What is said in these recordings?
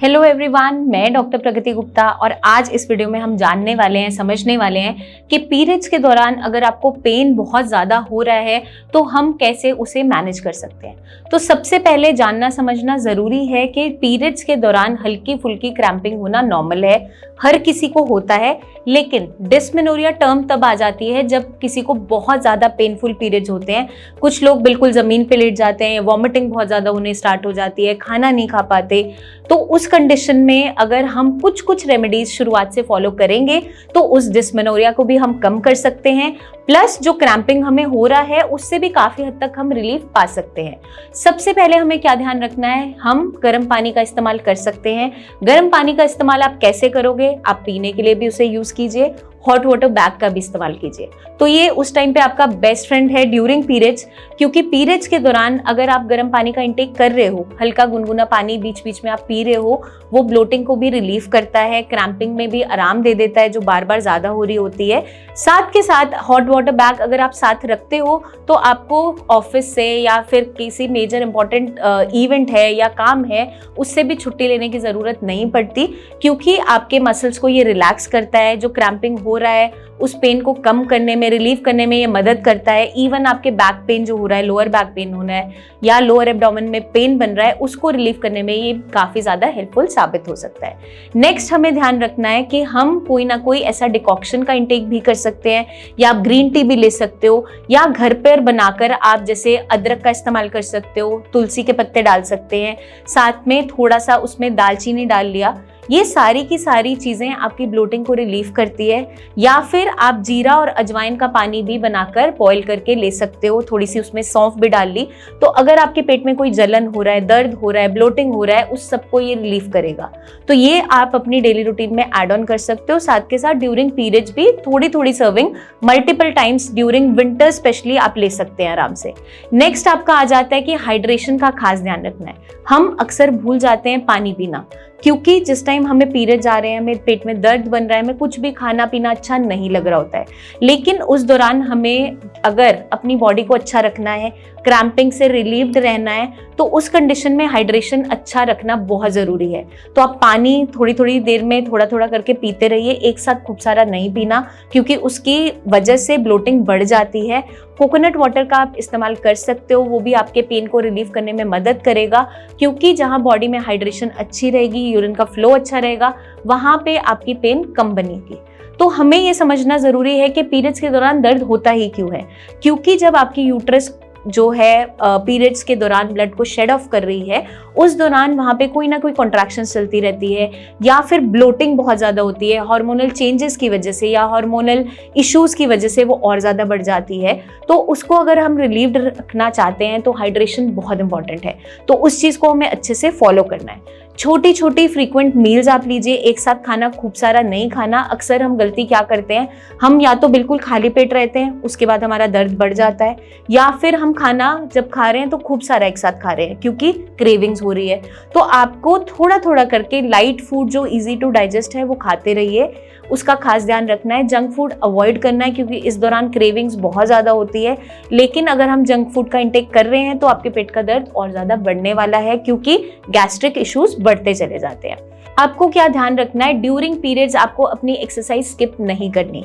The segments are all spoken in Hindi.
हेलो एवरीवन, मैं डॉक्टर प्रगति गुप्ता और आज इस वीडियो में हम जानने वाले हैं, समझने वाले हैं कि पीरियड्स के दौरान अगर आपको पेन बहुत ज़्यादा हो रहा है तो हम कैसे उसे मैनेज कर सकते हैं। तो सबसे पहले जानना समझना ज़रूरी है कि पीरियड्स के दौरान हल्की फुल्की क्रैम्पिंग होना नॉर्मल है, हर किसी को होता है। लेकिन डिस्मेनोरिया टर्म तब आ जाती है जब किसी को बहुत ज़्यादा पेनफुल पीरियड्स होते हैं। कुछ लोग बिल्कुल ज़मीन पे लेट जाते हैं, वॉमिटिंग बहुत ज़्यादा होने स्टार्ट हो जाती है, खाना नहीं खा पाते। तो उस कंडीशन में अगर हम कुछ रेमेडीज शुरुआत से फॉलो करेंगे तो उस डिस्मेनोरिया को भी हम कम कर सकते हैं, प्लस जो क्रैम्पिंग हमें हो रहा है उससे भी काफ़ी हद तक हम रिलीफ पा सकते हैं। सबसे पहले हमें क्या ध्यान रखना है, हम गर्म पानी का इस्तेमाल कर सकते हैं। गर्म पानी का इस्तेमाल आप कैसे करोगे? आप पीने के लिए भी उसे यूज़ कीजिए, हॉट वाटर बैग का भी इस्तेमाल कीजिए। तो ये उस टाइम पे आपका बेस्ट फ्रेंड है ड्यूरिंग पीरियड्स, क्योंकि पीरियड्स के दौरान अगर आप गर्म पानी का इंटेक कर रहे हो, हल्का गुनगुना पानी बीच बीच में आप पी रहे हो, वो ब्लोटिंग को भी रिलीफ करता है, क्रैम्पिंग में भी आराम दे देता है जो बार बार ज़्यादा हो रही होती है। साथ के साथ हॉट वाटर बैग अगर आप साथ रखते हो तो आपको ऑफिस से या फिर किसी मेजर इंपॉर्टेंट इवेंट है या काम है उससे भी छुट्टी लेने की ज़रूरत नहीं पड़ती, क्योंकि आपके मसल्स को ये रिलैक्स करता है। जो क्रैम्पिंग हो रहा है उस पेन को कम करने में, रिलीव करने में ये मदद करता है। इवन आपके बैक पेन जो हो रहा है, लोअर बैक पेन होना है या लोअर एब्डोमेन में पेन बन रहा है, उसको रिलीव करने में ये काफ़ी ज़्यादा हेल्पफुल साबित हो सकता है। नेक्स्ट हमें ध्यान रखना है कि हम कोई ना कोई ऐसा डिकॉक्शन का इंटेक भी कर सकते हैं, या आप ग्रीन टी भी ले सकते हो, या घर पर बनाकर आप जैसे अदरक का इस्तेमाल कर सकते हो, तुलसी के पत्ते डाल सकते हैं, साथ में थोड़ा सा उसमें दालचीनी डाल लिया। ये सारी की सारी चीज़ें आपकी ब्लोटिंग को रिलीफ करती है। या फिर आप जीरा और अजवाइन का पानी भी बनाकर बॉईल करके ले सकते हो, थोड़ी सी उसमें सौंफ भी डाल ली, तो अगर आपके पेट में कोई जलन हो रहा है, दर्द हो रहा है, ब्लोटिंग हो रहा है, उस सबको ये रिलीफ करेगा। तो ये आप अपनी डेली रूटीन में ऐड ऑन कर सकते हो। साथ के साथ ड्यूरिंग पीरियड्स भी थोड़ी थोड़ी serving multiple times during winter specially आप ले सकते हैं आराम से। नेक्स्ट आपका आ जाता है कि हाइड्रेशन का खास ध्यान रखना है। हम अक्सर भूल जाते हैं पानी पीना, क्योंकि जिस टाइम हमें पीरियड्स आ रहे हैं, हमें पेट में दर्द बन रहा है, हमें कुछ भी खाना पीना अच्छा नहीं लग रहा होता है। लेकिन उस दौरान हमें अगर अपनी बॉडी को अच्छा रखना है, क्रैम्पिंग से रिलीव्ड रहना है, तो उस कंडीशन में हाइड्रेशन अच्छा रखना बहुत ज़रूरी है। तो आप पानी थोड़ी थोड़ी देर में थोड़ा थोड़ा करके पीते रहिए, एक साथ खूब सारा नहीं पीना, क्योंकि उसकी वजह से ब्लोटिंग बढ़ जाती है। कोकोनट वाटर का आप इस्तेमाल कर सकते हो, वो भी आपके पेन को रिलीव करने में मदद करेगा, क्योंकि जहाँ बॉडी में हाइड्रेशन अच्छी रहेगी, यूरिन का फ्लो अच्छा रहेगा, वहाँ पे आपकी पेन कम बनेगी। तो हमें ये समझना ज़रूरी है कि पीरियड्स के दौरान दर्द होता ही क्यों है, क्योंकि जब आपकी यूट्रस जो है पीरियड्स के दौरान ब्लड को शेड ऑफ कर रही है, उस दौरान वहाँ पे कोई ना कोई कॉन्ट्रैक्शन चलती रहती है, या फिर ब्लोटिंग बहुत ज़्यादा होती है हार्मोनल चेंजेस की वजह से या हार्मोनल इश्यूज़ की वजह से वो और ज़्यादा बढ़ जाती है। तो उसको अगर हम रिलीव्ड रखना चाहते हैं तो हाइड्रेशन बहुत इंपॉर्टेंट है। तो उस चीज़ को हमें अच्छे से फॉलो करना है। छोटी छोटी फ्रीक्वेंट मील्स आप लीजिए, एक साथ खाना खूब सारा नहीं खाना। अक्सर हम गलती क्या करते हैं, हम या तो बिल्कुल खाली पेट रहते हैं, उसके बाद हमारा दर्द बढ़ जाता है, या फिर हम खाना जब खा रहे हैं तो खूब सारा एक साथ खा रहे हैं क्योंकि क्रेविंग्स हो रही है। तो आपको थोड़ा थोड़ा करके लाइट फूड जो इजी टू डाइजेस्ट है वो खाते रहिए, उसका खास ध्यान रखना है। जंक फूड अवॉइड करना है, क्योंकि इस दौरान क्रेविंग्स बहुत ज़्यादा होती है। लेकिन अगर हम जंक फूड का इंटेक कर रहे हैं तो आपके पेट का दर्द और ज़्यादा बढ़ने वाला है, क्योंकि गैस्ट्रिक इश्यूज बढ़ते चले जाते हैं। आपको क्या ध्यान रखना है, ड्यूरिंग पीरियड्स आपको अपनी एक्सरसाइज स्किप नहीं करनी।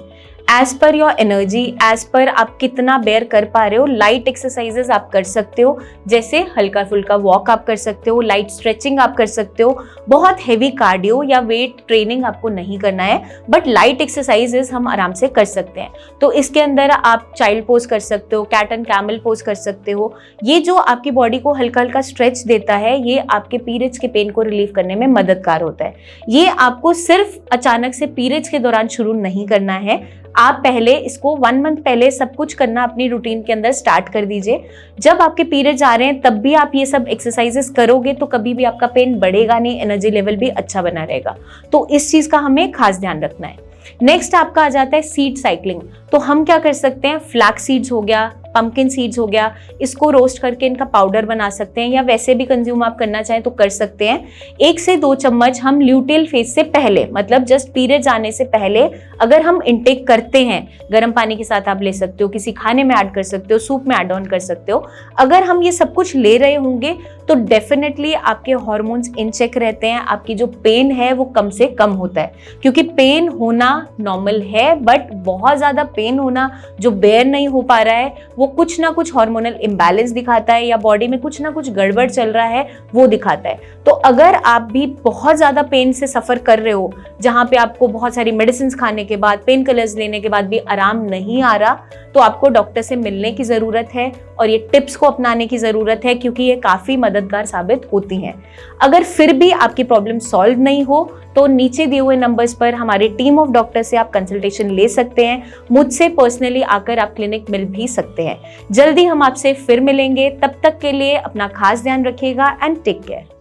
As per your energy, as per आप कितना बेयर कर पा रहे हो, लाइट एक्सरसाइजेस आप कर सकते हो, जैसे हल्का फुल्का वॉक आप कर सकते हो, लाइट स्ट्रेचिंग आप कर सकते हो। बहुत हेवी कार्डियो या वेट ट्रेनिंग आपको नहीं करना है, बट लाइट एक्सरसाइजेस हम आराम से कर सकते हैं। तो इसके अंदर आप चाइल्ड पोज कर सकते हो, कैट एंड कैमल पोज कर सकते हो। ये जो आपकी बॉडी को हल्का हल्का स्ट्रेच देता है, ये आपके पीरियड्स के पेन को रिलीव करने में मददगार होता है। ये आपको सिर्फ अचानक से पीरियड्स के दौरान शुरू नहीं करना है, आप पहले इसको 1 मंथ पहले सब कुछ करना अपनी रूटीन के अंदर स्टार्ट कर दीजिए। जब आपके पीरियड्स आ रहे हैं तब भी आप ये सब एक्सरसाइजेस करोगे तो कभी भी आपका पेन बढ़ेगा नहीं, एनर्जी लेवल भी अच्छा बना रहेगा। तो इस चीज़ का हमें खास ध्यान रखना है। नेक्स्ट आपका आ जाता है सीड साइक्लिंग। तो हम क्या कर सकते हैं, फ्लैक्स सीड्स हो गया, पंपकिन सीड्स हो गया, इसको रोस्ट करके इनका पाउडर बना सकते हैं, या वैसे भी कंज्यूम आप करना चाहें तो कर सकते हैं। 1 से 2 चम्मच हम ल्यूटियल फेज से पहले, मतलब जस्ट पीरियड्स आने से पहले अगर हम इंटेक करते हैं, गर्म पानी के साथ आप ले सकते हो, किसी खाने में ऐड कर सकते हो, सूप में ऐड ऑन कर सकते हो। अगर हम ये सब कुछ ले रहे होंगे तो डेफिनेटली आपके हार्मोन्स इन चेक रहते हैं, आपकी जो पेन है वो कम से कम होता है। क्योंकि पेन होना नॉर्मल है, बट बहुत ज्यादा पेन होना जो बेयर नहीं हो पा रहा है वो कुछ ना कुछ हार्मोनल इम्बैलेंस दिखाता है, या बॉडी में कुछ ना कुछ गड़बड़ चल रहा है वो दिखाता है। तो अगर आप भी बहुत ज्यादा पेन से सफर कर रहे हो, जहां पे आपको बहुत सारी मेडिसिन खाने के बाद, पेन किलर्स लेने के बाद भी आराम नहीं आ रहा, तो आपको डॉक्टर से मिलने की जरूरत है और ये टिप्स को अपनाने की जरूरत है, क्योंकि ये काफी मददगार साबित होती हैं। अगर फिर भी आपकी प्रॉब्लम सॉल्व नहीं हो तो नीचे दिए हुए नंबर्स पर हमारी टीम ऑफ डॉक्टर से आप कंसल्टेशन ले सकते हैं। मुझसे पर्सनली आकर आप क्लिनिक मिल भी सकते हैं। जल्दी हम आपसे फिर मिलेंगे, तब तक के लिए अपना खास ध्यान रखिएगा एंड टेक केयर।